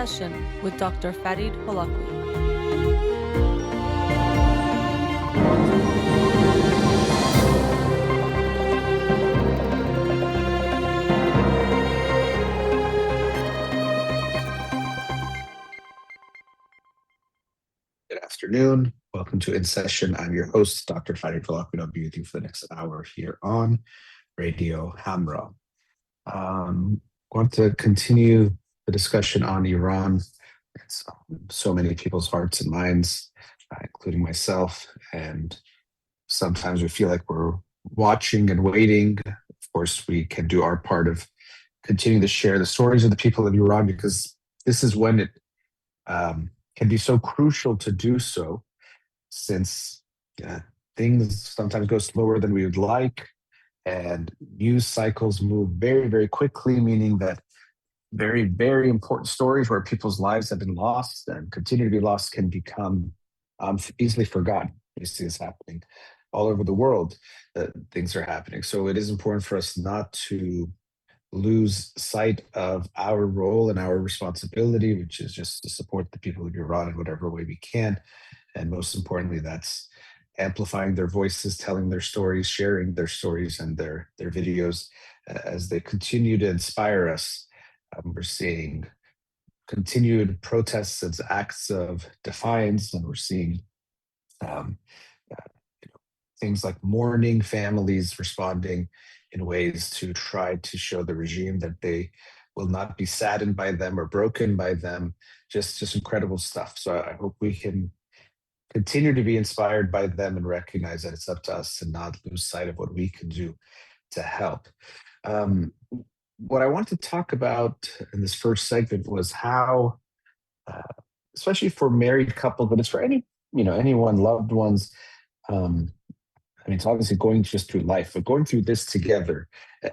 Session with Dr. Farid Holakouee. Good afternoon. Welcome to In Session. I'm your host, Dr. Farid Holakouee. I'll be with you for the next hour here on Radio Hamra. Want to continue the discussion on Iran. It's so many people's hearts and minds, including myself. And sometimes we feel like we're watching and waiting. Of course, we can do our part of continuing to share the stories of the people of Iran, because this is when it can be so crucial to do so, since things sometimes go slower than we would like, and news cycles move very, very quickly, meaning that very, very important stories where people's lives have been lost and continue to be lost can become easily forgotten. You see this happening all over the world. Things are happening. So it is important for us not to lose sight of our role and our responsibility, which is just to support the people of Iran in whatever way we can. And most importantly, that's amplifying their voices, telling their stories, sharing their stories and their videos as they continue to inspire us. We're seeing continued protests and acts of defiance, and we're seeing things like mourning families responding in ways to try to show the regime that they will not be saddened by them or broken by them. Just incredible stuff. So I hope we can continue to be inspired by them and recognize that it's up to us to not lose sight of what we can do to help. What I want to talk about in this first segment was how, especially for married couples, but it's for anyone, loved ones. It's obviously going just through life, but going through this together.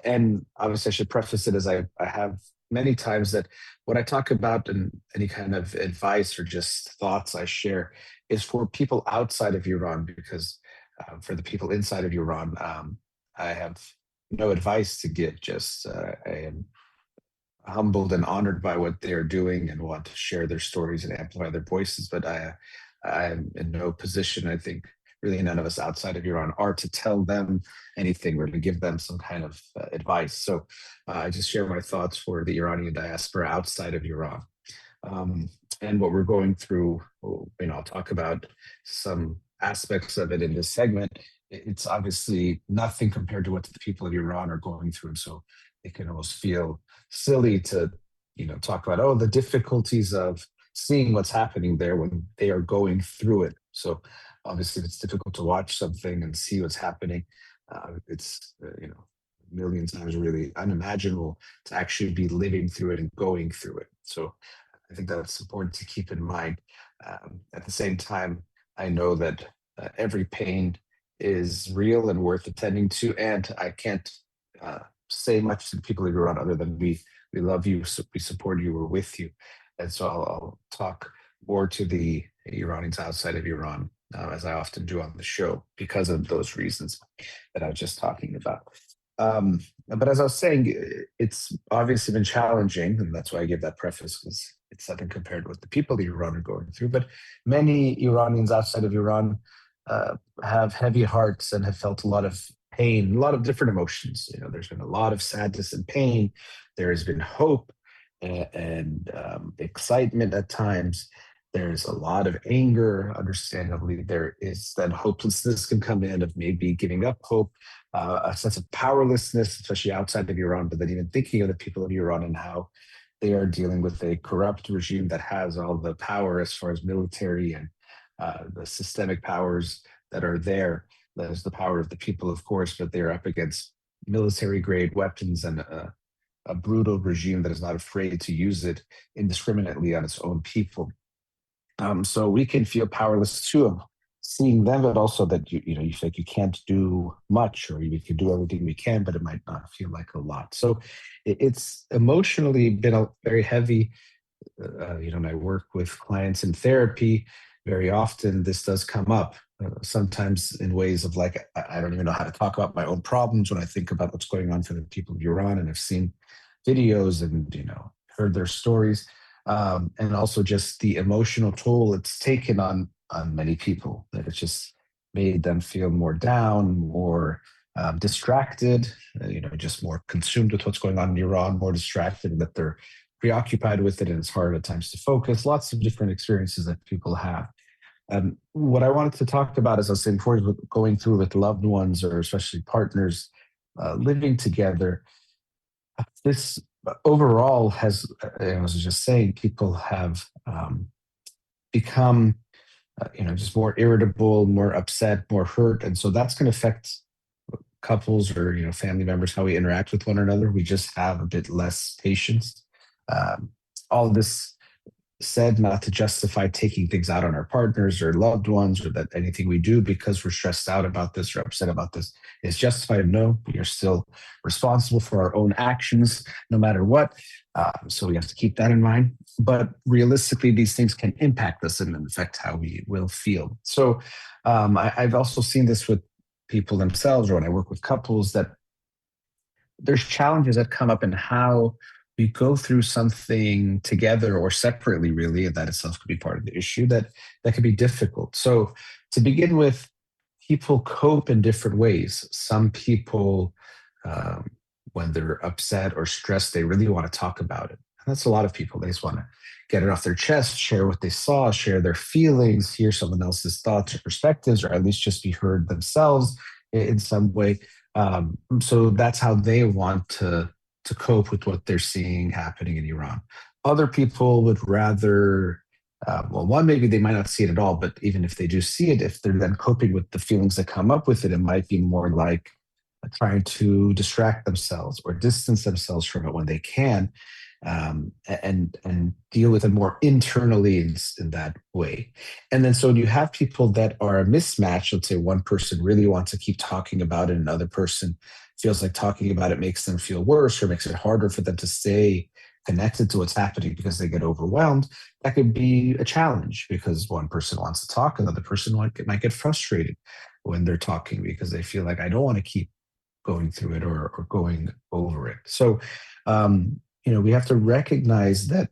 And obviously, I should preface it as I have many times, that what I talk about and any kind of advice or just thoughts I share is for people outside of Iran, because for the people inside of Iran, I have no advice to give. Just I am humbled and honored by what they're doing and want to share their stories and amplify their voices. But I am in no position, I think, really none of us outside of Iran are, to tell them anything or to give them some kind of advice. So I just share my thoughts for the Iranian diaspora outside of Iran. And what we're going through, I'll talk about some aspects of it in this segment. It's obviously nothing compared to what the people of Iran are going through. And so it can almost feel silly to, talk about, the difficulties of seeing what's happening there when they are going through it. So obviously it's difficult to watch something and see what's happening. It's, a million times really unimaginable to actually be living through it and going through it. So I think that's important to keep in mind. At the same time, I know that every pain is real and worth attending to, and I can't say much to the people of Iran other than we love you, we support you, we're with you. And so I'll talk more to the Iranians outside of Iran, as I often do on the show, because of those reasons that I was just talking about. But as I was saying, it's obviously been challenging, and that's why I give that preface, because it's nothing compared to what the people of Iran are going through. But many Iranians outside of Iran have heavy hearts and have felt a lot of pain, a lot of different emotions. There's been a lot of sadness and pain. There has been hope and excitement at times. There's a lot of anger, understandably. There is that hopelessness can come in of maybe giving up hope, a sense of powerlessness, especially outside of Iran, but then even thinking of the people of Iran and how they are dealing with a corrupt regime that has all the power as far as military and the systemic powers that are there. That is the power of the people, of course, but they're up against military-grade weapons and a brutal regime that is not afraid to use it indiscriminately on its own people. So we can feel powerless too, seeing them, but also that you feel like you can't do much, or we can do everything we can, but it might not feel like a lot. So it's emotionally been very heavy. And I work with clients in therapy. Very often this does come up, sometimes in ways of like, I don't even know how to talk about my own problems when I think about what's going on for the people of Iran, and I've seen videos and heard their stories. and also just the emotional toll it's taken on many people. That it's just made them feel more down, more distracted, just more consumed with what's going on in Iran, more distracted, and that they're preoccupied with it, and it's hard at times to focus. Lots of different experiences that people have. What I wanted to talk about, as I was saying before, is going through with loved ones or especially partners living together. This overall has, I was just saying, people have become, just more irritable, more upset, more hurt, and so that's going to affect couples or family members, how we interact with one another. We just have a bit less patience. Um, all of this said, not to justify taking things out on our partners or loved ones, or that anything we do because we're stressed out about this or upset about this is justified. No, we are still responsible for our own actions no matter what. So we have to keep that in mind. But realistically, these things can impact us and affect how we will feel. So I've also seen this with people themselves, or when I work with couples, that there's challenges that come up in how we go through something together or separately, really, and that itself could be part of the issue that could be difficult. So to begin with, people cope in different ways. Some people, um, when they're upset or stressed, they really want to talk about it. And that's a lot of people. They just want to get it off their chest, share what they saw, share their feelings, hear someone else's thoughts or perspectives, or at least just be heard themselves in some way. So that's how they want to cope with what they're seeing happening in Iran. Other people would rather, well, one, maybe they might not see it at all, but even if they do see it, if they're then coping with the feelings that come up with it, it might be more like trying to distract themselves or distance themselves from it when they can, and deal with it more internally in that way. And then so when you have people that are a mismatch, let's say one person really wants to keep talking about it, and another person feels like talking about it makes them feel worse or makes it harder for them to stay connected to what's happening because they get overwhelmed, that could be a challenge because one person wants to talk, another person might get frustrated when they're talking because they feel like, I don't want to keep going through it or going over it. So, we have to recognize that,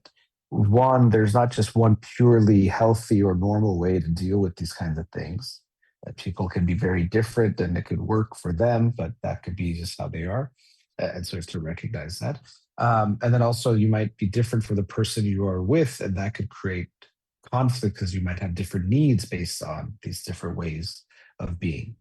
one, there's not just one purely healthy or normal way to deal with these kinds of things. That people can be very different and it could work for them, but that could be just how they are. And so you have to recognize that. And then also, you might be different for the person you are with, and that could create conflict because you might have different needs based on these different ways of being.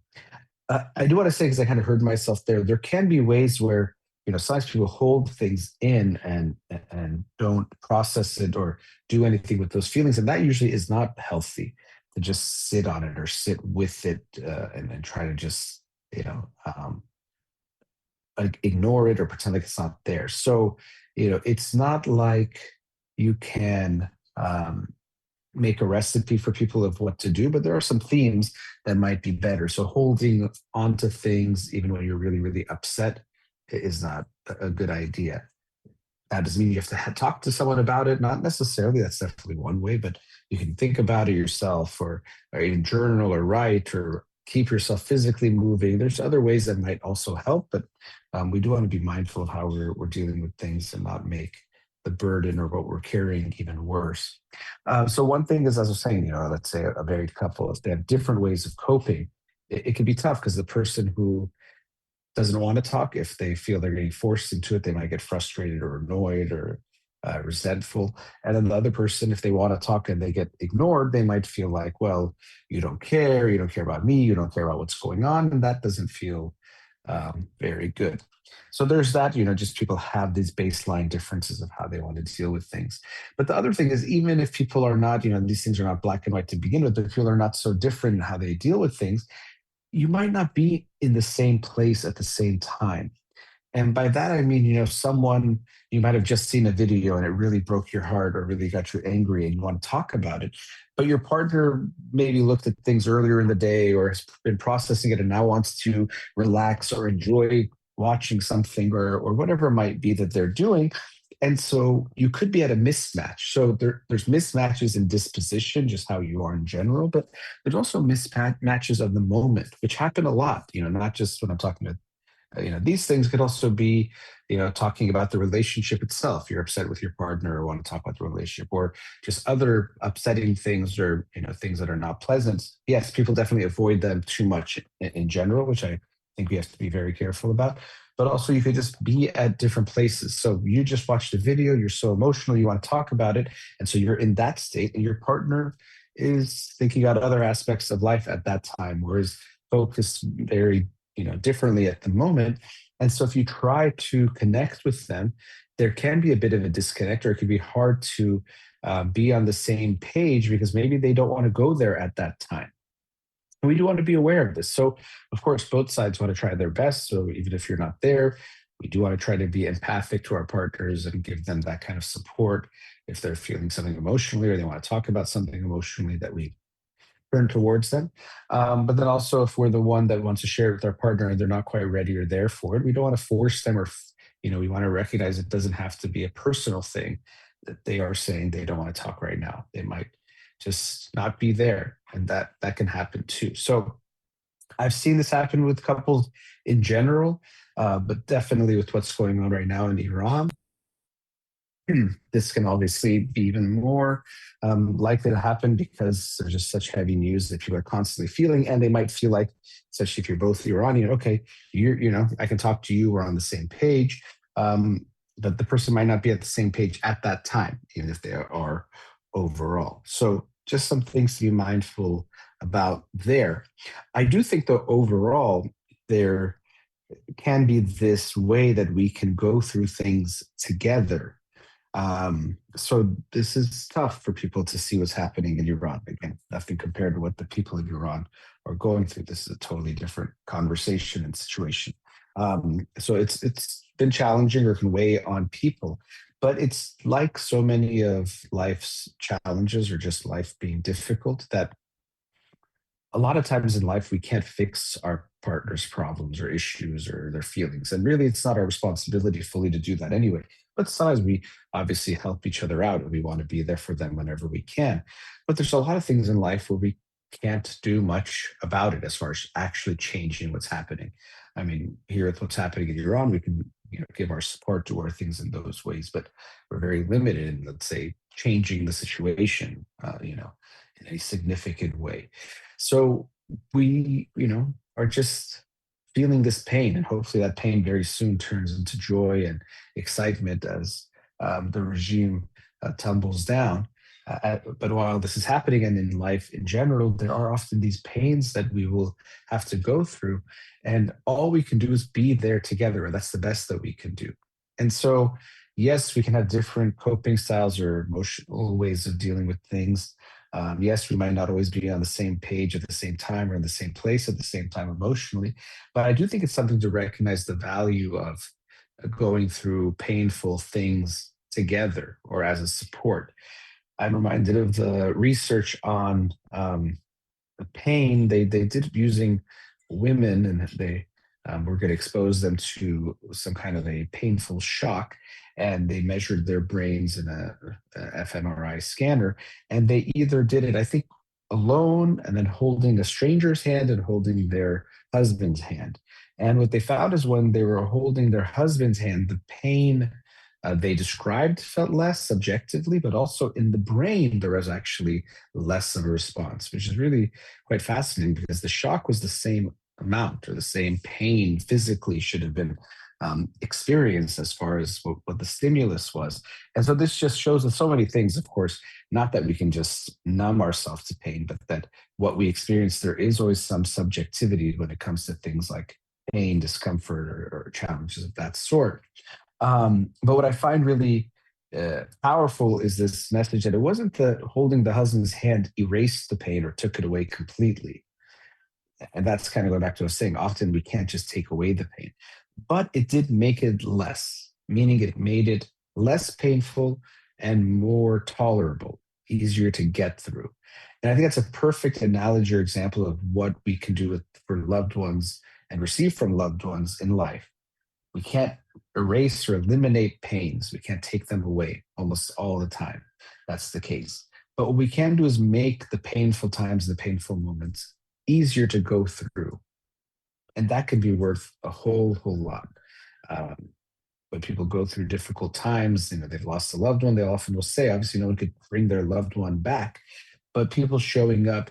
I do want to say, because I kind of heard myself there can be ways where, sometimes people hold things in and don't process it or do anything with those feelings. And that usually is not healthy, to just sit on it or sit with it, and try to just, like ignore it or pretend like it's not there. So, it's not like you can make a recipe for people of what to do, but there are some themes that might be better. So holding onto things, even when you're really, really upset, is not a good idea. That doesn't mean you have to talk to someone about it. Not necessarily. That's definitely one way, but you can think about it yourself, or even journal or write or keep yourself physically moving. There's other ways that might also help, but we do want to be mindful of how we're dealing with things and not make the burden or what we're carrying even worse. So one thing is, as I was saying, let's say a married couple, if they have different ways of coping, it can be tough because the person who doesn't want to talk, if they feel they're getting forced into it, they might get frustrated or annoyed or resentful. And then the other person, if they want to talk and they get ignored, they might feel like, well, you don't care about me, you don't care about what's going on. And that doesn't feel very good. So there's that, just people have these baseline differences of how they want to deal with things. But the other thing is, even if people are not, these things are not black and white to begin with, but people are not so different in how they deal with things, you might not be in the same place at the same time. And by that, I mean, someone, you might have just seen a video and it really broke your heart or really got you angry and you want to talk about it. But your partner maybe looked at things earlier in the day or has been processing it and now wants to relax or enjoy watching something or whatever it might be that they're doing. And so you could be at a mismatch. So there's mismatches in disposition, just how you are in general, but there's also mismatches of the moment, which happen a lot, not just when I'm talking to These things could also be, talking about the relationship itself. You're upset with your partner or want to talk about the relationship, or just other upsetting things, or things that are not pleasant. Yes, people definitely avoid them too much in general, which I think we have to be very careful about. But also, you could just be at different places. So you just watched a video, you're so emotional, you want to talk about it, and so you're in that state, and your partner is thinking about other aspects of life at that time, whereas focused very differently at the moment. And so if you try to connect with them, there can be a bit of a disconnect, or it can be hard to be on the same page because maybe they don't want to go there at that time. And we do want to be aware of this. So, of course, both sides want to try their best. So, even if you're not there, we do want to try to be empathic to our partners and give them that kind of support if they're feeling something emotionally or they want to talk about something emotionally, that we turn towards them. But then also, if we're the one that wants to share it with our partner and they're not quite ready or there for it, we don't want to force them, or we want to recognize it doesn't have to be a personal thing that they are saying they don't want to talk right now. They might just not be there, and that can happen too. So I've seen this happen with couples in general, but definitely with what's going on right now in Iran. This can obviously be even more likely to happen because there's just such heavy news that people are constantly feeling, and they might feel like, especially if you're both Iranian, okay, I can talk to you, we're on the same page, but the person might not be at the same page at that time, even if they are overall. So just some things to be mindful about there. I do think, though, overall, there can be this way that we can go through things together. So this is tough for people to see what's happening in Iran. Again, nothing compared to what the people in Iran are going through. This is a totally different conversation and situation. So it's been challenging, or can weigh on people. But it's like so many of life's challenges, or just life being difficult, that a lot of times in life we can't fix our partner's problems or issues or their feelings, and really it's not our responsibility fully to do that anyway. But sometimes we obviously help each other out, and we want to be there for them whenever we can. But there's a lot of things in life where we can't do much about it as far as actually changing what's happening. I mean, here with what's happening in Iran, we can give our support to our things in those ways, but we're very limited in, let's say, changing the situation in a significant way. So we, are just feeling this pain, and hopefully that pain very soon turns into joy and excitement as the regime tumbles down. But while this is happening, and in life in general, there are often these pains that we will have to go through, and all we can do is be there together. And that's the best that we can do. And so, yes, we can have different coping styles or emotional ways of dealing with things. Yes, we might not always be on the same page at the same time, or in the same place at the same time emotionally, but I do think it's something to recognize the value of going through painful things together, or as a support. I'm reminded of the research on the pain they did it using women, and they were going to expose them to some kind of a painful shock, and they measured their brains in a fMRI scanner, and they either did it, I think, alone, and then holding a stranger's hand, and holding their husband's hand. And what they found is, when they were holding their husband's hand, the pain they described felt less subjectively, but also in the brain, there was actually less of a response, which is really quite fascinating, because the shock was the same amount, or the same pain physically should have been experienced, as far as what the stimulus was. And so this just shows us so many things, of course, not that we can just numb ourselves to pain, but that what we experience, there is always some subjectivity when it comes to things like pain, discomfort, or challenges of that sort. But what I find really powerful is this message that it wasn't that holding the husband's hand erased the pain or took it away completely. And that's kind of going back to what I was saying. Often we can't just take away the pain, but it did make it less, meaning it made it less painful and more tolerable, easier to get through. And I think that's a perfect analogy or example of what we can do for loved ones and receive from loved ones in life. We can't erase or eliminate pains. We can't take them away almost all the time. That's the case. But what we can do is make the painful times, the painful moments, easier to go through. And that can be worth a whole lot. Um, when people go through difficult times, they've lost a loved one, they often will say, obviously, no one could bring their loved one back, but people showing up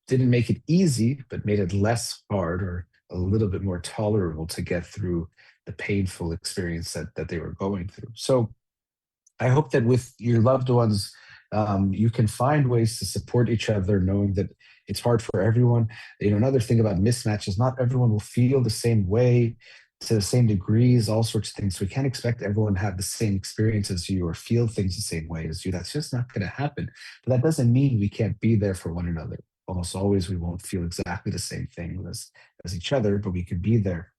didn't make it easy, but made it less hard or a little bit more tolerable to get through the painful experience that they were going through. So I hope that with your loved ones, you can find ways to support each other, knowing that it's hard for everyone. Another thing about mismatch is not everyone will feel the same way to the same degrees, all sorts of things. So we can't expect everyone to have the same experience as you or feel things the same way as you. That's just not going to happen. But that doesn't mean we can't be there for one another. Almost always we won't feel exactly the same thing as each other, but we can be there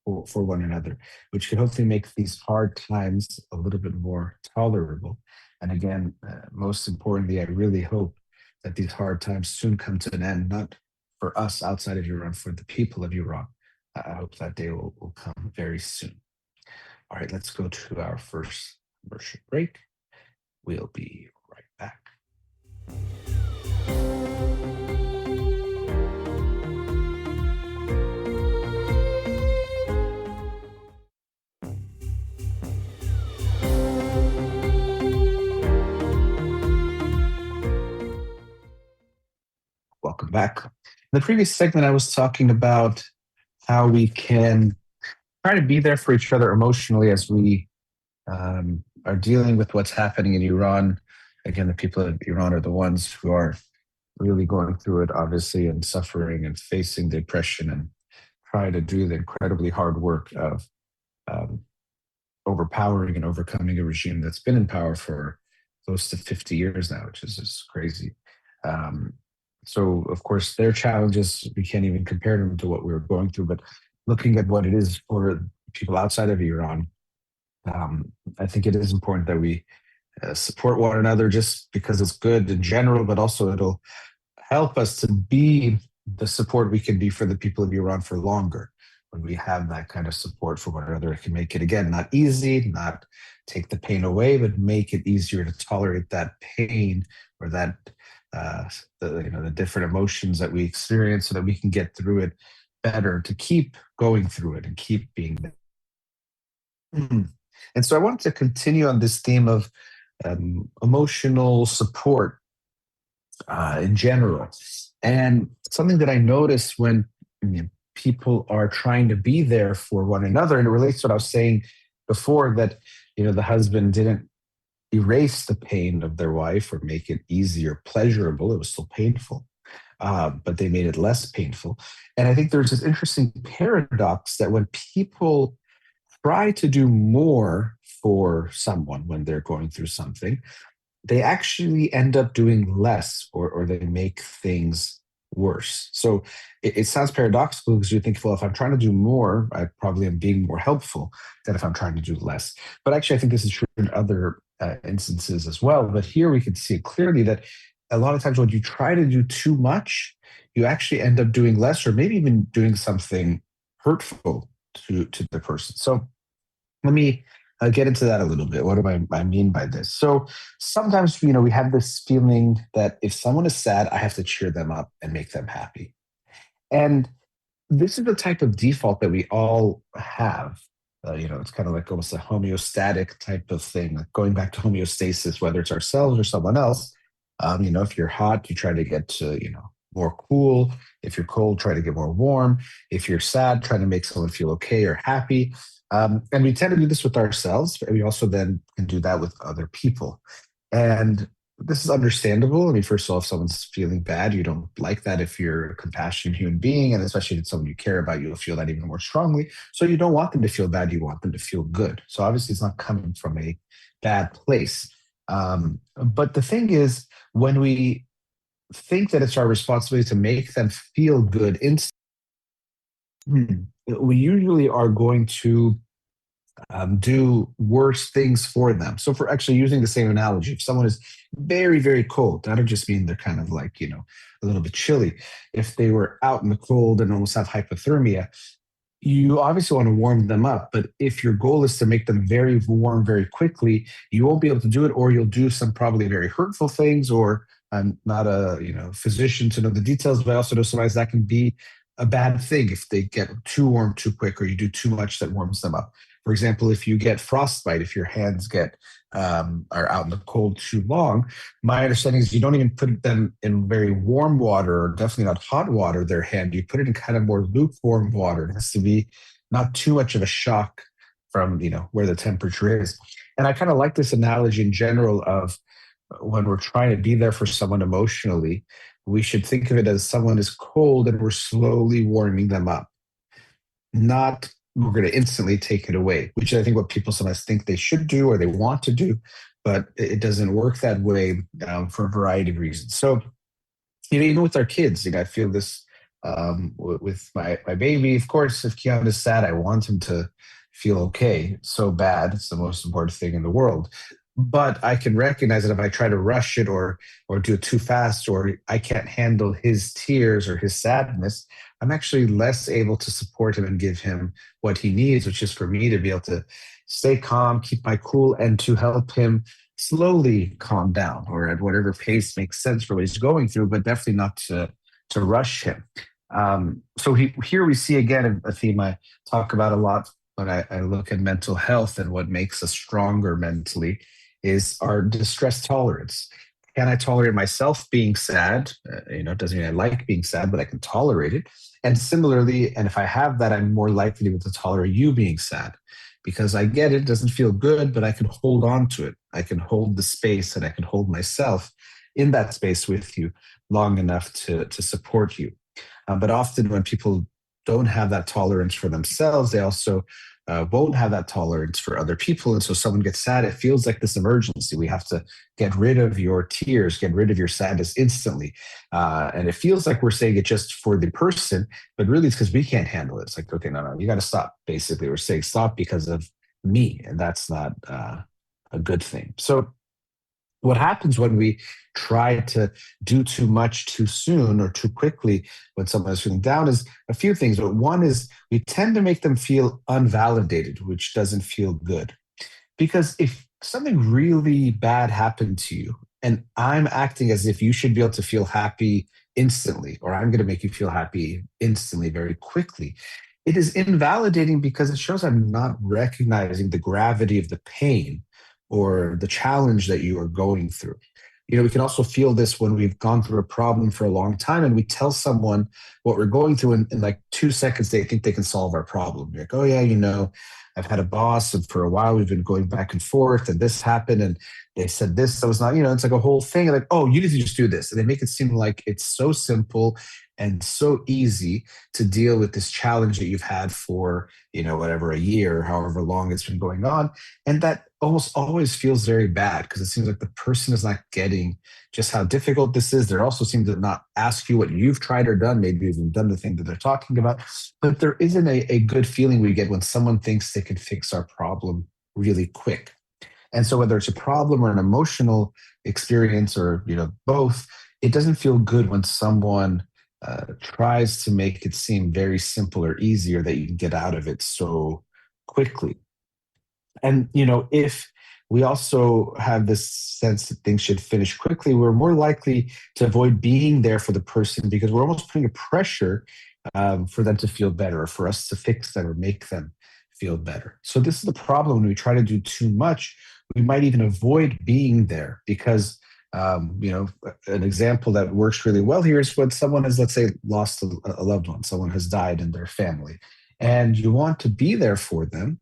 for one another, which can hopefully make these hard times a little bit more tolerable. And again, most importantly, I really hope that these hard times soon come to an end, not for us outside of Iran, for the people of Iran. I hope that day will come very soon. All right, let's go to our first commercial break. We'll be right back. Welcome back. In the previous segment, I was talking about how we can try to be there for each other emotionally as we are dealing with what's happening in Iran. Again, the people of Iran are the ones who are really going through it, obviously, and suffering and facing depression and trying to do the incredibly hard work of um, overpowering and overcoming a regime that's been in power for close to 50 years now, which is just crazy. Um, so, of course, their challenges, we can't even compare them to what we were going through. But looking at what it is for people outside of Iran, I think it is important that we support one another just because it's good in general, but also it'll help us to be the support we can be for the people of Iran for longer. When we have that kind of support for one another, it can make it, again, not easy, not take the pain away, but make it easier to tolerate that pain or that the different emotions that we experience, so that we can get through it better, to keep going through it and keep being there. And so I wanted to continue on this theme of emotional support in general. And something that I noticed when people are trying to be there for one another, and it relates to what I was saying before, that the husband didn't erase the pain of their wife or make it easier, pleasurable. It was still painful, but they made it less painful. And I think there's this interesting paradox that when people try to do more for someone when they're going through something, they actually end up doing less, or they make things worse. So it sounds paradoxical, because you think, well, if I'm trying to do more, I probably am being more helpful than if I'm trying to do less. But actually, I think this is true in other instances as well. But here we can see clearly that a lot of times when you try to do too much, you actually end up doing less, or maybe even doing something hurtful to the person. So let me get into that a little bit. What do I mean by this? So sometimes, we have this feeling that if someone is sad, I have to cheer them up and make them happy. And this is the type of default that we all have. It's kind of like almost a homeostatic type of thing, like going back to homeostasis, whether it's ourselves or someone else. If you're hot, you try to get to, more cool. If you're cold, try to get more warm. If you're sad, try to make someone feel okay or happy. And we tend to do this with ourselves, but we also then can do that with other people. And this is understandable. I mean, first of all, if someone's feeling bad, you don't like that. If you're a compassionate human being, and especially if it's someone you care about, you'll feel that even more strongly. So you don't want them to feel bad. You want them to feel good. So obviously, it's not coming from a bad place. But the thing is, when we think that it's our responsibility to make them feel good, we usually are going to do worse things for them. So, for actually using the same analogy, if someone is very, very cold, that'll just mean they're kind of like, a little bit chilly. If they were out in the cold and almost have hypothermia, you obviously want to warm them up. But if your goal is to make them very warm very quickly, you won't be able to do it, or you'll do some probably very hurtful things. Or I'm not a physician to know the details, but I also know sometimes that can be a bad thing if they get too warm too quick or you do too much that warms them up. For example, if you get frostbite, if your hands get are out in the cold too long, my understanding is you don't even put them in very warm water or definitely not hot water, their hand. You put it in kind of more lukewarm water. It has to be not too much of a shock from where the temperature is. And I kind of like this analogy in general of when we're trying to be there for someone emotionally, we should think of it as someone is cold and we're slowly warming them up, not we're going to instantly take it away, which I think what people sometimes think they should do or they want to do, but it doesn't work that way for a variety of reasons. So, even with our kids, I feel this with my baby. Of course, if Keon is sad, I want him to feel okay. So bad, it's the most important thing in the world. But I can recognize that if I try to rush it or do it too fast, or I can't handle his tears or his sadness, I'm actually less able to support him and give him what he needs, which is for me to be able to stay calm, keep my cool, and to help him slowly calm down or at whatever pace makes sense for what he's going through, but definitely not to rush him. So here we see again a theme I talk about a lot when I look at mental health and what makes us stronger mentally is our distress tolerance. Can I tolerate myself being sad? It doesn't mean I like being sad, but I can tolerate it. And similarly, and if I have that, I'm more likely to be able to tolerate you being sad because I get it doesn't feel good, but I can hold on to it. I can hold the space and I can hold myself in that space with you long enough to support you. But often when people don't have that tolerance for themselves, they also won't have that tolerance for other people. And so someone gets sad, it feels like this emergency. We have to get rid of your tears, get rid of your sadness instantly. And it feels like we're saying it just for the person, but really it's because we can't handle it. It's like, okay, no, you got to stop. Basically, we're saying stop because of me. And that's not a good thing. So what happens when we try to do too much too soon or too quickly when someone is feeling down is a few things. But one is we tend to make them feel unvalidated, which doesn't feel good. Because if something really bad happened to you and I'm acting as if you should be able to feel happy instantly, or I'm going to make you feel happy instantly, very quickly, it is invalidating because it shows I'm not recognizing the gravity of the pain or the challenge that you are going through. We can also feel this when we've gone through a problem for a long time and we tell someone what we're going through in like 2 seconds, they think they can solve our problem. You're like, oh yeah, I've had a boss and for a while we've been going back and forth and this happened and they said this, so it's not, it's like a whole thing. Like, oh, you need to just do this. And they make it seem like it's so simple and so easy to deal with this challenge that you've had for, whatever, a year, however long it's been going on. And that almost always feels very bad because it seems like the person is not getting just how difficult this is. They're also seem to not ask you what you've tried or done. Maybe you've even done the thing that they're talking about. But there isn't a good feeling we get when someone thinks they can fix our problem really quick. And so whether it's a problem or an emotional experience or, both, it doesn't feel good when someone tries to make it seem very simple or easier that you can get out of it so quickly. And, if we also have this sense that things should finish quickly, we're more likely to avoid being there for the person because we're almost putting a pressure for them to feel better, or for us to fix them or make them feel better. So this is the problem when we try to do too much. We might even avoid being there because, an example that works really well here is when someone has, let's say, lost a loved one, someone has died in their family, and you want to be there for them.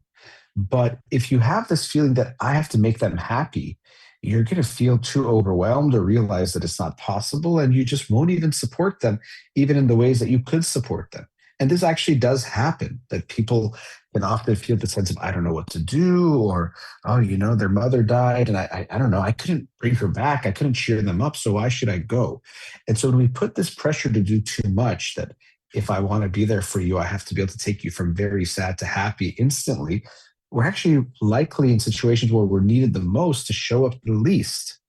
But if you have this feeling that I have to make them happy, you're going to feel too overwhelmed or realize that it's not possible, and you just won't even support them, even in the ways that you could support them. And this actually does happen, that people can often feel the sense of, I don't know what to do, or, oh, their mother died, and I don't know, I couldn't bring her back. I couldn't cheer them up, so why should I go? And so when we put this pressure to do too much, that if I want to be there for you, I have to be able to take you from very sad to happy instantly, we're actually likely in situations where we're needed the most to show up the least.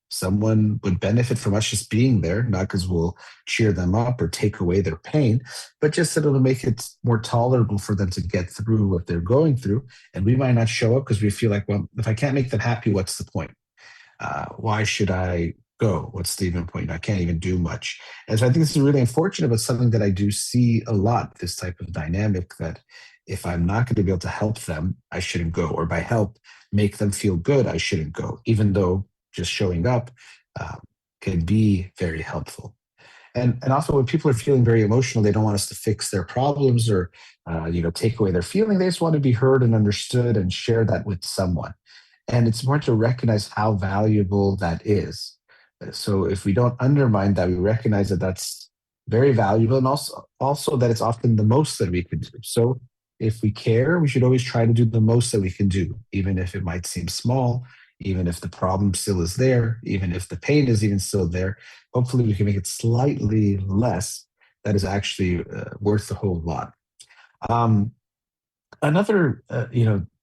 Someone would benefit from us just being there, not because we'll cheer them up or take away their pain, but just that it'll make it more tolerable for them to get through what they're going through. And we might not show up because we feel like, well, if I can't make them happy, what's the point? Why should I go. What's the even point? I can't even do much. And so I think this is really unfortunate, but something that I do see a lot, this type of dynamic that if I'm not going to be able to help them, I shouldn't go. Or by help, make them feel good, I shouldn't go, even though just showing up um, can be very helpful. And also when people are feeling very emotional, they don't want us to fix their problems or take away their feeling. They just want to be heard and understood and share that with someone. And it's important to recognize how valuable that is. So if we don't undermine that, we recognize that that's very valuable, and also that it's often the most that we can do. So if we care, we should always try to do the most that we can do, even if it might seem small, even if the problem still is there, even if the pain is even still there. Hopefully, we can make it slightly less. That is actually worth a whole lot. Um, Another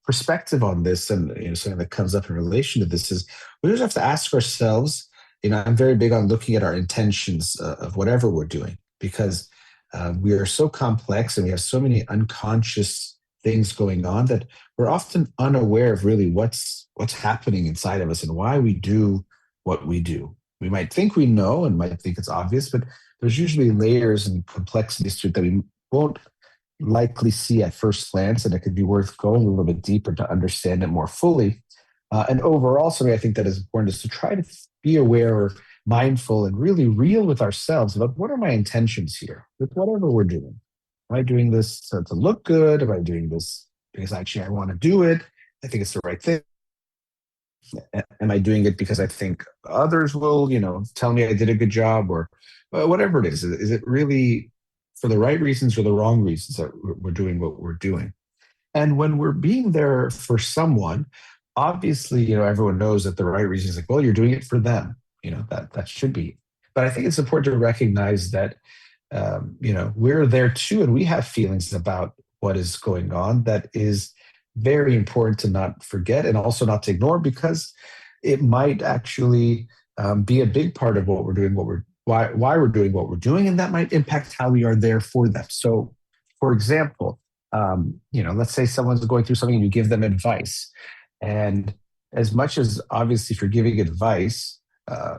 perspective on this, and something that comes up in relation to this, is we just have to ask ourselves. I'm very big on looking at our intentions of whatever we're doing, because we are so complex and we have so many unconscious things going on that we're often unaware of really what's happening inside of us and why we do what we do. We might think we know and might think it's obvious, but there's usually layers and complexities to it that we won't likely see at first glance, and it could be worth going a little bit deeper to understand it more fully. And overall, something I think that is important is to try to be aware or mindful and really real with ourselves about what are my intentions here with whatever we're doing. Am I doing this to look good? Am I doing this because actually I want to do it? I think it's the right thing. Am I doing it because I think others will, tell me I did a good job, or whatever it is? Is it really for the right reasons or the wrong reasons that we're doing what we're doing? And when we're being there for someone, obviously, everyone knows that the right reason is like, well, you're doing it for them. That should be. But I think it's important to recognize that we're there too, and we have feelings about what is going on that is very important to not forget and also not to ignore, because it might actually be a big part of what we're doing, why we're doing what we're doing, and that might impact how we are there for them. So, for example, let's say someone's going through something and you give them advice, and as much as obviously if you're giving advice,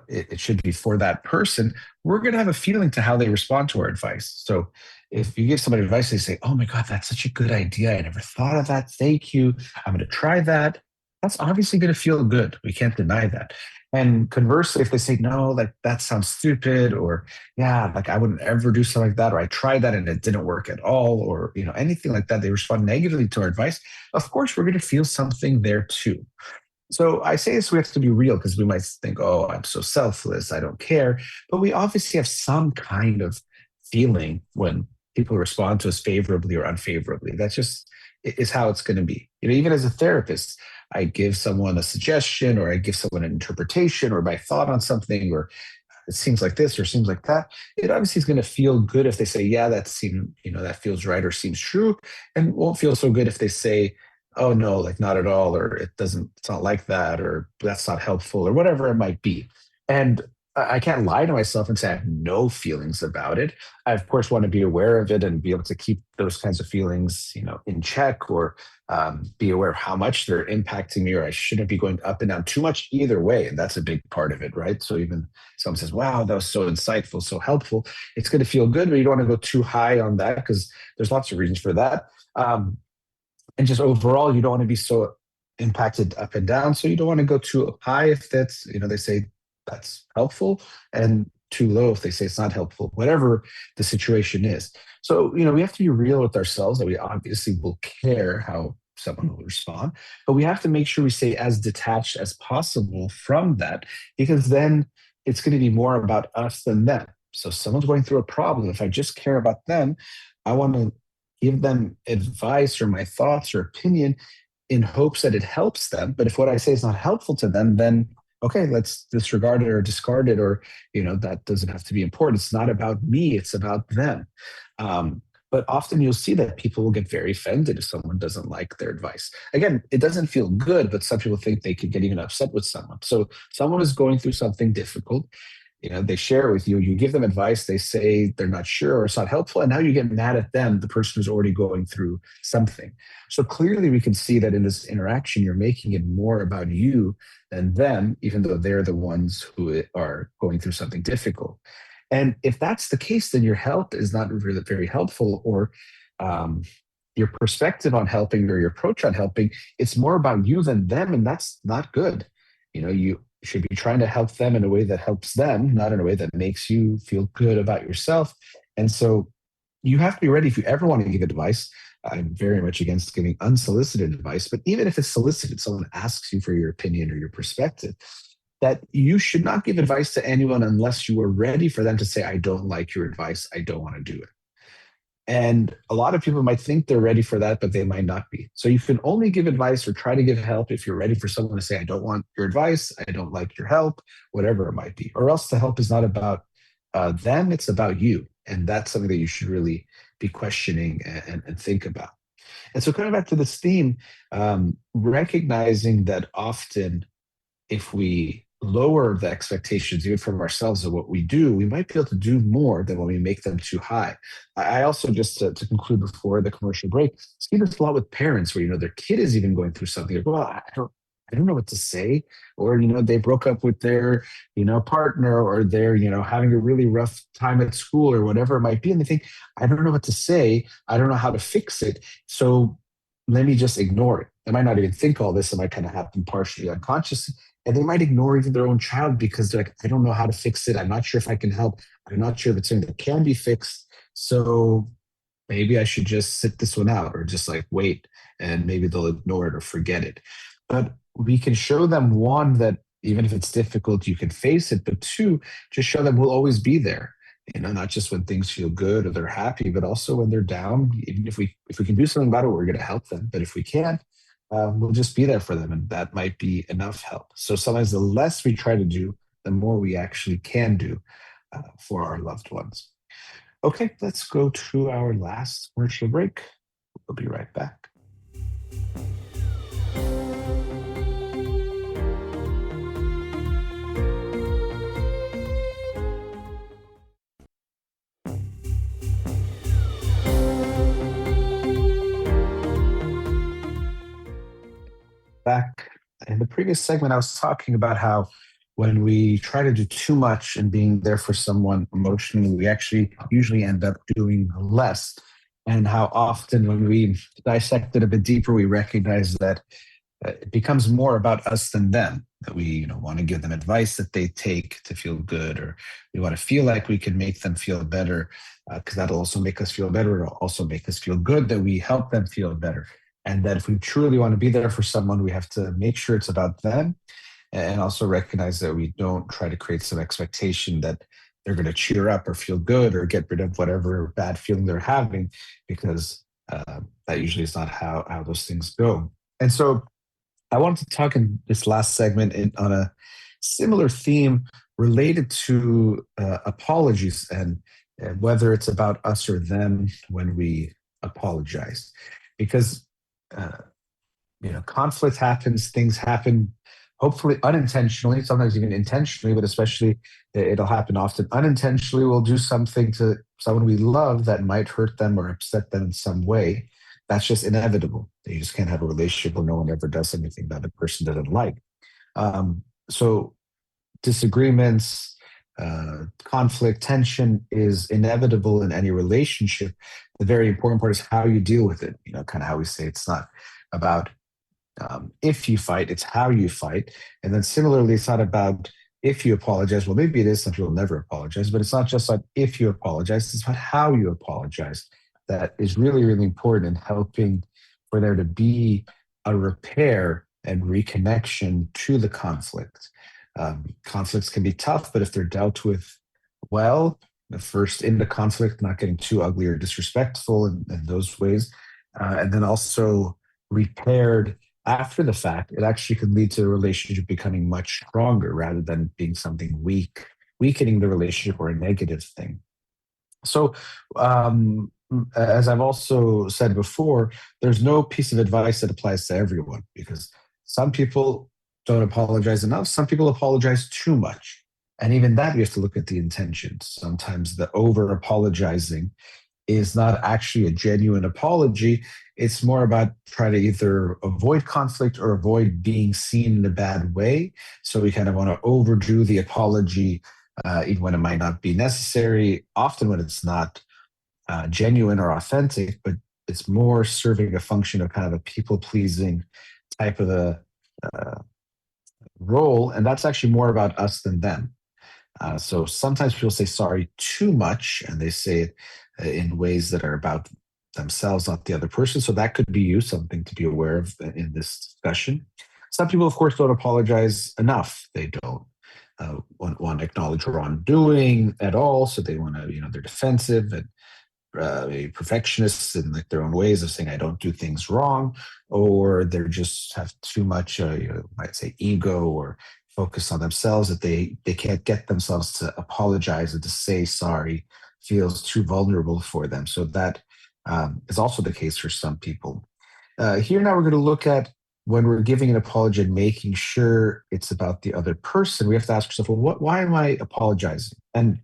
it should be for that person, we're going to have a feeling to how they respond to our advice. So if you give somebody advice, they say, oh my God, that's such a good idea. I never thought of that. Thank you. I'm going to try that. That's obviously going to feel good. We can't deny that. And conversely, if they say, no, like that sounds stupid, or yeah, like I wouldn't ever do something like that, or I tried that and it didn't work at all, or anything like that, they respond negatively to our advice, of course, we're going to feel something there too. So I say this, we have to be real, because we might think, oh, I'm so selfless, I don't care. But we obviously have some kind of feeling when people respond to us favorably or unfavorably. That's just is how it's going to be. Even as a therapist, I give someone a suggestion, or I give someone an interpretation or my thought on something, or it seems like this or seems like that. It obviously is going to feel good if they say, yeah, that feels right or seems true, and won't feel so good if they say, oh no, like not at all, or it's not like that, or that's not helpful, or whatever it might be. And I can't lie to myself and say I have no feelings about it. I of course want to be aware of it and be able to keep those kinds of feelings, in check, or be aware of how much they're impacting me, or I shouldn't be going up and down too much either way. And that's a big part of it, right? So even someone says, wow, that was so insightful, so helpful, it's going to feel good, but you don't want to go too high on that, because there's lots of reasons for that. And just overall, you don't want to be so impacted up and down. So you don't want to go too high if that's, they say that's helpful, and too low if they say it's not helpful, whatever the situation is. So, we have to be real with ourselves that we obviously will care how someone will respond, but we have to make sure we stay as detached as possible from that, because then it's going to be more about us than them. So if someone's going through a problem, if I just care about them, I want to give them advice or my thoughts or opinion in hopes that it helps them. But if what I say is not helpful to them, then okay, let's disregard it or discard it, or that doesn't have to be important. It's not about me; it's about them. But often you'll see that people will get very offended if someone doesn't like their advice. Again, it doesn't feel good, but some people think they could get even upset with someone. So someone is going through something difficult. They share it with you. You give them advice. They say they're not sure or it's not helpful. And now you get mad at them, the person who's already going through something. So clearly we can see that in this interaction, you're making it more about you than them, even though they're the ones who are going through something difficult. And if that's the case, then your help is not really very helpful, or um, your perspective on helping or your approach on helping, it's more about you than them. And that's not good. You should be trying to help them in a way that helps them, not in a way that makes you feel good about yourself. And so you have to be ready if you ever want to give advice. I'm very much against giving unsolicited advice, but even if it's solicited, someone asks you for your opinion or your perspective, that you should not give advice to anyone unless you are ready for them to say, I don't like your advice. I don't want to do it. And a lot of people might think they're ready for that, but they might not be. So you can only give advice or try to give help if you're ready for someone to say, I don't want your advice, I don't like your help, whatever it might be. Or else the help is not about them, it's about you. And that's something that you should really be questioning and think about. And so coming back to this theme, recognizing that often if we lower the expectations even from ourselves of what we do, we might be able to do more than when we make them too high. I also, just to conclude before the commercial break, see this a lot with parents where, their kid is even going through something. Like, well, I don't know what to say. Or, they broke up with their, partner, or they're, having a really rough time at school or whatever it might be. And they think, I don't know what to say. I don't know how to fix it. So let me just ignore it. They might not even think all this. It might kind of happen partially unconsciously. And they might ignore even their own child because they're like, I don't know how to fix it. I'm not sure if I can help. I'm not sure if it's something that can be fixed. So maybe I should just sit this one out, or just like wait, and maybe they'll ignore it or forget it. But we can show them, one, that even if it's difficult, you can face it, but two, just show them we'll always be there. Not just when things feel good or they're happy, but also when they're down. Even if we can do something about it, we're going to help them. But if we can't, we'll just be there for them, and that might be enough help. So sometimes the less we try to do, the more we actually can do for our loved ones. Okay, let's go to our last commercial break. We'll be right back. Back in the previous segment, I was talking about how when we try to do too much and being there for someone emotionally, we actually usually end up doing less. And how often, when we dissect it a bit deeper, we recognize that it becomes more about us than them. That we want to give them advice that they take to feel good, or we want to feel like we can make them feel better, because that'll also make us feel better. It'll also make us feel good that we help them feel better. And that if we truly want to be there for someone, we have to make sure it's about them, and also recognize that we don't try to create some expectation that they're going to cheer up or feel good or get rid of whatever bad feeling they're having, because that usually is not how those things go. And so I wanted to talk in this last segment on a similar theme related to apologies, and whether it's about us or them when we apologize. Because conflict happens, things happen, hopefully unintentionally, sometimes even intentionally, but especially it'll happen often unintentionally. We'll do something to someone we love that might hurt them or upset them in some way. That's just inevitable. You just can't have a relationship where no one ever does anything that the person doesn't like. So disagreements, conflict, tension is inevitable in any relationship. The very important part is how you deal with it. Kind of how we say it's not about if you fight, it's how you fight. And then similarly, it's not about if you apologize. Well, maybe it is. Some people never apologize, but it's not just like if you apologize, it's about how you apologize. That is really, really important in helping for there to be a repair and reconnection to the conflict. Conflicts can be tough, but if they're dealt with well, the first in the conflict, not getting too ugly or disrespectful in those ways, and then also repaired after the fact, it actually could lead to the relationship becoming much stronger rather than being something weakening the relationship or a negative thing. So, as I've also said before, there's no piece of advice that applies to everyone, because some people don't apologize enough. Some people apologize too much. And even that, we have to look at the intentions. Sometimes the over apologizing is not actually a genuine apology. It's more about trying to either avoid conflict or avoid being seen in a bad way. So we kind of want to overdo the apology, even when it might not be necessary, often when it's not genuine or authentic, but it's more serving a function of kind of a people pleasing type of a uh, role. And that's actually more about us than them. So sometimes people say sorry too much, and they say it in ways that are about themselves, not the other person. So that could be you, something to be aware of in this discussion. Some people, of course, don't apologize enough. They don't want to acknowledge wrongdoing at all. So they want to, they're defensive and perfectionists in like their own ways of saying I don't do things wrong, or they're just have too much, might say ego or focus on themselves that they can't get themselves to apologize and to say sorry. Feels too vulnerable for them. So that is also the case for some people. Here now we're going to look at when we're giving an apology and making sure it's about the other person. We have to ask ourselves, well, why am I apologizing? And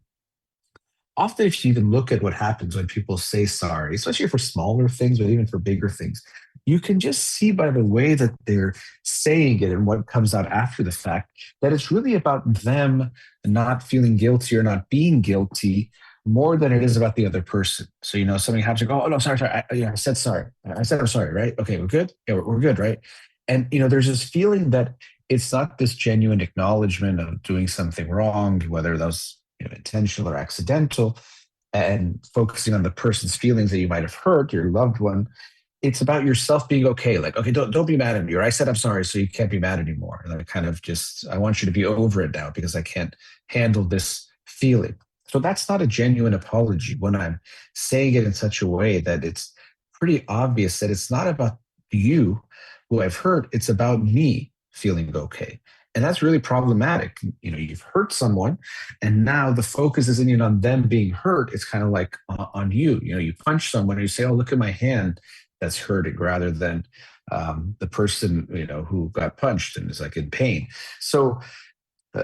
often if you even look at what happens when people say sorry, especially for smaller things, but even for bigger things, you can just see by the way that they're saying it and what comes out after the fact that it's really about them not feeling guilty or not being guilty more than it is about the other person. So, something happens, like, oh, no, sorry. I said sorry. I said I'm sorry, right? Okay, we're good. Yeah, we're good, right? And, there's this feeling that it's not this genuine acknowledgement of doing something wrong, whether that was intentional or accidental, and focusing on the person's feelings that you might have hurt, your loved one. It's about yourself being okay. Like, okay, don't be mad at me. Or I said I'm sorry, so you can't be mad anymore. And I kind of I want you to be over it now because I can't handle this feeling. So that's not a genuine apology when I'm saying it in such a way that it's pretty obvious that it's not about you who I've hurt, it's about me feeling okay. And that's really problematic. You've hurt someone, and now the focus isn't even on them being hurt. It's kind of like on you. You punch someone, and you say, "Oh, look at my hand that's hurting," rather than the person who got punched and is like in pain. So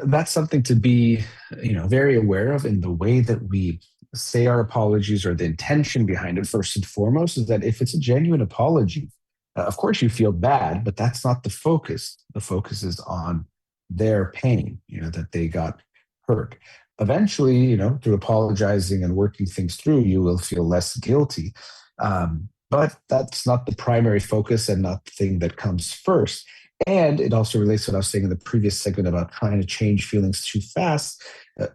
that's something to be very aware of in the way that we say our apologies, or the intention behind it. First and foremost is that if it's a genuine apology, of course you feel bad, but that's not the focus. The focus is on their pain, that they got hurt. Eventually, through apologizing and working things through, you will feel less guilty. But that's not the primary focus and not the thing that comes first. And it also relates to what I was saying in the previous segment about trying to change feelings too fast.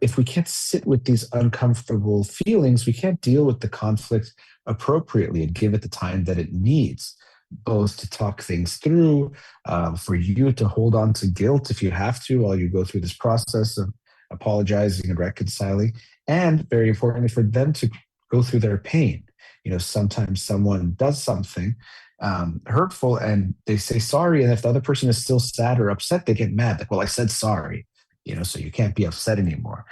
If we can't sit with these uncomfortable feelings, we can't deal with the conflict appropriately and give it the time that it needs, both to talk things through, for you to hold on to guilt if you have to while you go through this process of apologizing and reconciling, and very importantly, for them to go through their pain. Sometimes someone does something hurtful and they say sorry, and if the other person is still sad or upset, they get mad. Like, well, I said sorry, so you can't be upset anymore.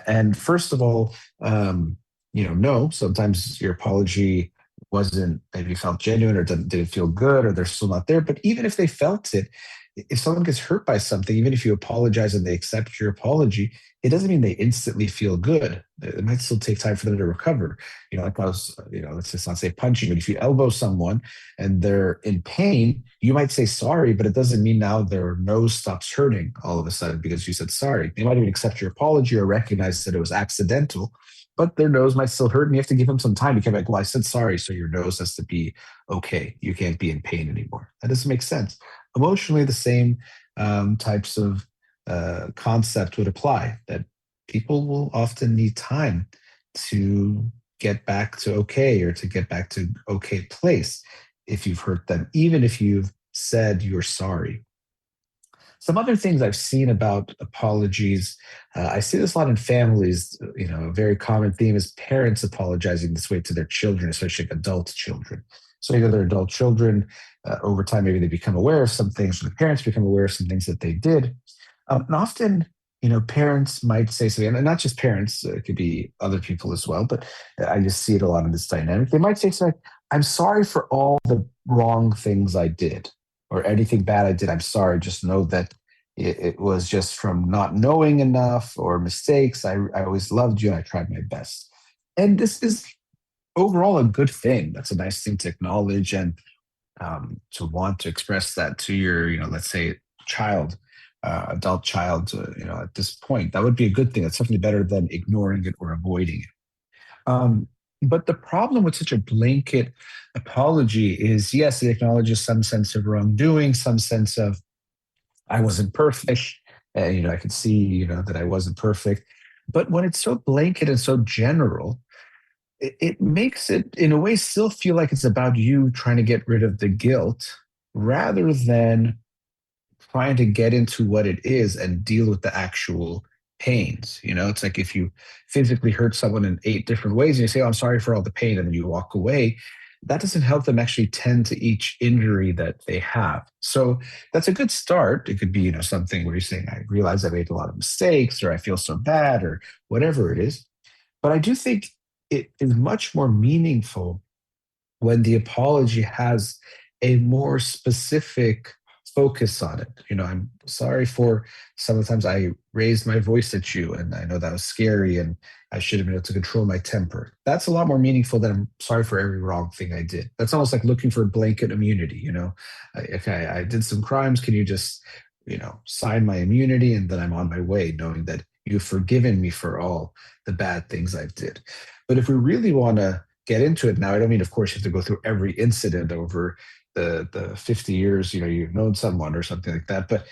And first of all, no, sometimes your apology wasn't, maybe felt genuine or didn't feel good, or they're still not there. But even if they felt it, if someone gets hurt by something, even if you apologize and they accept your apology, it doesn't mean they instantly feel good. It might still take time for them to recover. Like I was, let's just not say punching, but if you elbow someone and they're in pain, you might say sorry, but it doesn't mean now their nose stops hurting all of a sudden because you said sorry. They might even accept your apology or recognize that it was accidental, but their nose might still hurt, and you have to give them some time. You can't be like, well, I said sorry, so your nose has to be okay. You can't be in pain anymore. That doesn't make sense. Emotionally, the same types of concept would apply, that people will often need time to get back to okay, or to get back to okay place if you've hurt them, even if you've said you're sorry. Some other things I've seen about apologies, I see this a lot in families. A very common theme is parents apologizing this way to their children, especially adult children. So their adult children, over time, maybe they become aware of some things, or the parents become aware of some things that they did. And often, parents might say something, and not just parents, it could be other people as well, but I just see it a lot in this dynamic. They might say something, I'm sorry for all the wrong things I did, or anything bad I did. I'm sorry. Just know that, it was just from not knowing enough or mistakes. I always loved you and I tried my best. And this is overall a good thing. That's a nice thing to acknowledge and to want to express that to your, let's say, child, adult child, at this point. That would be a good thing. That's definitely better than ignoring it or avoiding it. Um, but the problem with such a blanket apology is, yes, it acknowledges some sense of wrongdoing, some sense of I wasn't perfect. I could see, that I wasn't perfect. But when it's so blanket and so general, it makes it, in a way, still feel like it's about you trying to get rid of the guilt rather than trying to get into what it is and deal with the actual pains. It's like if you physically hurt someone in 8 different ways and you say, "Oh, I'm sorry for all the pain," and then you walk away, that doesn't help them actually tend to each injury that they have. So that's a good start. It could be, something where you're saying, "I realize I made a lot of mistakes," or "I feel so bad," or whatever it is. But I do think it is much more meaningful when the apology has a more specific focus on it. I'm sorry for some of the times I raised my voice at you, and I know that was scary, and I should have been able to control my temper. That's a lot more meaningful than I'm sorry for every wrong thing I did. That's almost like looking for blanket immunity. Okay, I did some crimes. Can you just, sign my immunity, and then I'm on my way, knowing that you've forgiven me for all the bad things I've did. But if we really want to get into it now. I don't mean, of course, you have to go through every incident over the 50 years, you've known someone or something like that. But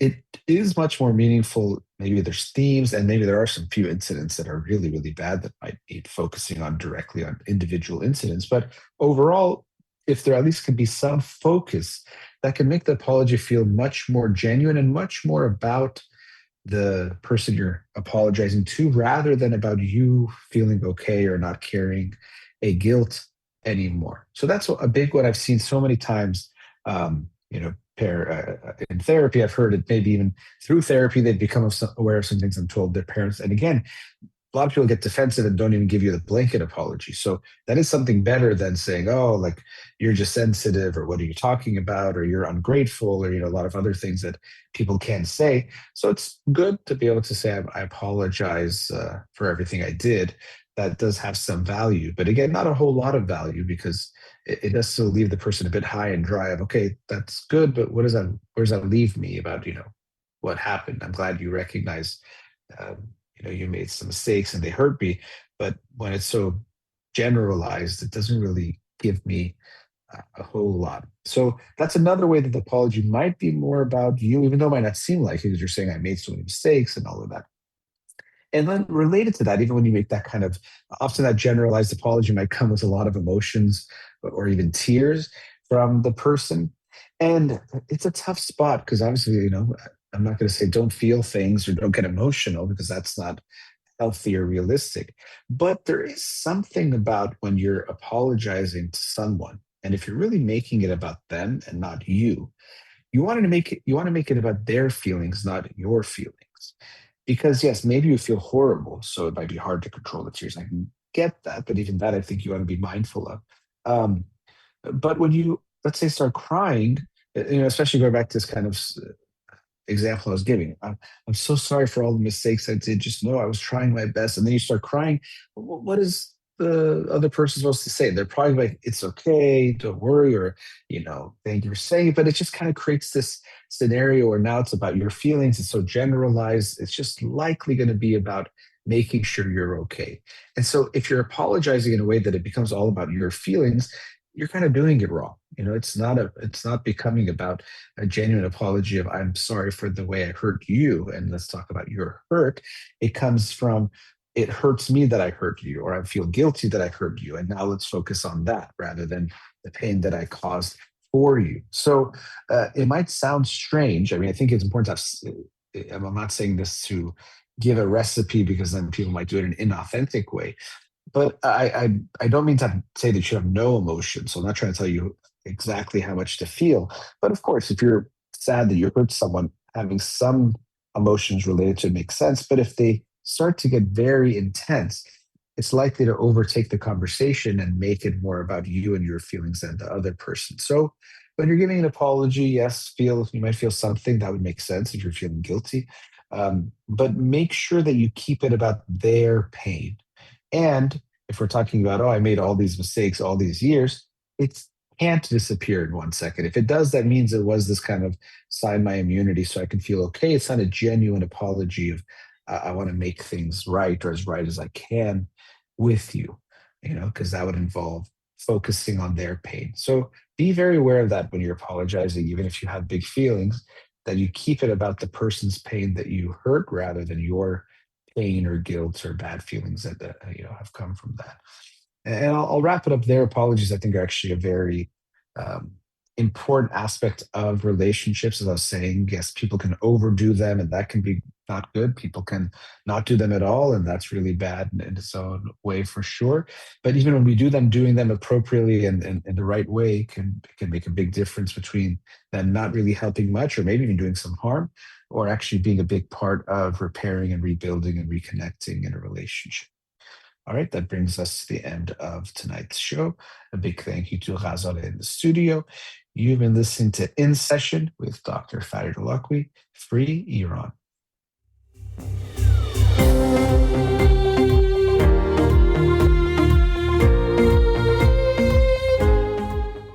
it is much more meaningful. Maybe there's themes, and maybe there are some few incidents that are really, really bad that might need focusing on directly on individual incidents. But overall, if there at least can be some focus, that can make the apology feel much more genuine and much more about the person you're apologizing to rather than about you feeling okay or not carrying a guilt anymore. So that's a big one I've seen so many times. In therapy, I've heard it maybe even through therapy, they've become aware of some things and told their parents. And again, a lot of people get defensive and don't even give you the blanket apology. So that is something better than saying, "Oh, like you're just sensitive," or "What are you talking about?" or "You're ungrateful," or a lot of other things that people can say. So it's good to be able to say, "I apologize for everything I did." That does have some value, but again, not a whole lot of value because it does still leave the person a bit high and dry. Of okay, that's good, but where does that leave me about what happened? I'm glad you recognize um, you made some mistakes and they hurt me, but when it's so generalized, it doesn't really give me a whole lot. So that's another way that the apology might be more about you, even though it might not seem like it, because you're saying I made so many mistakes and all of that. And then related to that, even when you make that kind of, often that generalized apology might come with a lot of emotions or even tears from the person. And it's a tough spot because obviously, I'm not going to say don't feel things or don't get emotional because that's not healthy or realistic. But there is something about when you're apologizing to someone, and if you're really making it about them and not you, you want to make it about their feelings, not your feelings. Because yes, maybe you feel horrible, so it might be hard to control the tears. I can get that, but even that I think you want to be mindful of. Um, but when you, let's say, start crying, especially going back to this kind of example I was giving. I'm so sorry for all the mistakes I did. Just know I was trying my best. And then you start crying. What is the other person supposed to say? They're probably like, "It's okay, don't worry," or, "Thank you for saying it." But it just kind of creates this scenario where now it's about your feelings. It's so generalized. It's just likely going to be about making sure you're okay. And so if you're apologizing in a way that it becomes all about your feelings, you're kind of doing it wrong. It's not becoming about a genuine apology of "I'm sorry for the way I hurt you and let's talk about your hurt." It comes from "It hurts me that I hurt you," or "I feel guilty that I hurt you, and now let's focus on that rather than the pain that I caused for you." So it might sound strange. I mean, I think it's important to I'm not saying this to give a recipe because then people might do it in an inauthentic way, but I don't mean to say that you should have no emotion. So I'm not trying to tell you exactly how much to feel. But of course, if you're sad that you hurt someone, having some emotions related to it makes sense. But if they start to get very intense, it's likely to overtake the conversation and make it more about you and your feelings than the other person. So When you're giving an apology, yes, feel you might feel something that would make sense if you're feeling guilty, but make sure that you keep it about their pain. And if we're talking about, oh, I made all these mistakes all these years, it can't disappear in 1 second. If it does, that means it was this kind of sign my immunity so I can feel okay. It's not a genuine apology of I want to make things right or as right as I can with you, because that would involve focusing on their pain. So be very aware of that when you're apologizing, even if you have big feelings, that you keep it about the person's pain that you hurt rather than your pain or guilt or bad feelings that have come from that. And I'll wrap it up there. Apologies, I think, are actually a very um, important aspect of relationships. As I was saying, yes, people can overdo them, and that can be not good. People can not do them at all, and that's really bad in its own way for sure. But even when we do them, doing them appropriately and in the right way can make a big difference between them not really helping much, or maybe even doing some harm, or actually being a big part of repairing and rebuilding and reconnecting in a relationship. All right, that brings us to the end of tonight's show. A big thank you to Ghazala in the studio. You've been listening to In Session with Dr. Farid Holakouee, Free Iran.